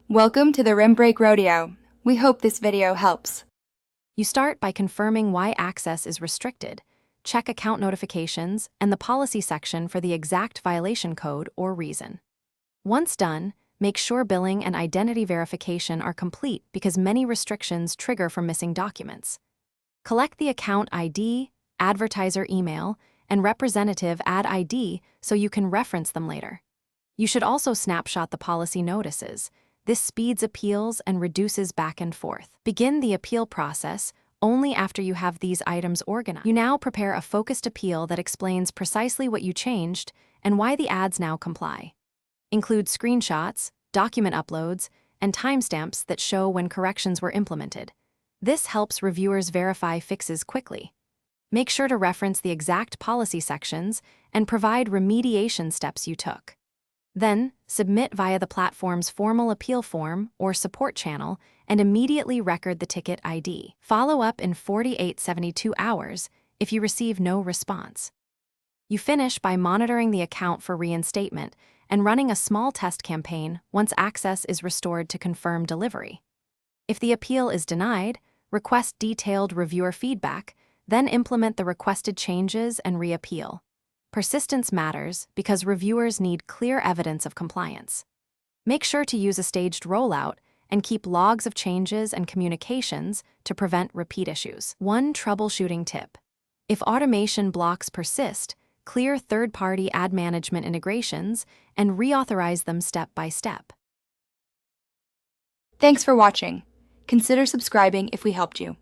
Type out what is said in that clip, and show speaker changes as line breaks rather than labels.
Welcome to the Rim Break Rodeo. We hope this video helps.
You start by confirming why access is restricted, check account notifications, and the policy section for the exact violation code or reason. Once done, make sure billing and identity verification are complete because many restrictions trigger from missing documents. Collect the account ID, advertiser email, and representative ad ID so you can reference them later. You should also snapshot the policy notices. This speeds appeals and reduces back and forth. Begin the appeal process only after you have these items organized. You now prepare a focused appeal that explains precisely what you changed and why the ads now comply. Include screenshots, document uploads, and timestamps that show when corrections were implemented. This helps reviewers verify fixes quickly. Make sure to reference the exact policy sections and provide remediation steps you took. Then, submit via the platform's formal appeal form or support channel and immediately record the ticket ID. Follow up in 48-72 hours if you receive no response. You finish by monitoring the account for reinstatement and running a small test campaign once access is restored to confirm delivery. If the appeal is denied, request detailed reviewer feedback, then implement the requested changes and reappeal. Persistence matters because reviewers need clear evidence of compliance. Make sure to use a staged rollout and keep logs of changes and communications to prevent repeat issues. One troubleshooting tip: if automation blocks persist, clear third-party ad management integrations and reauthorize them step by step.
Thanks for watching. Consider subscribing if we helped you.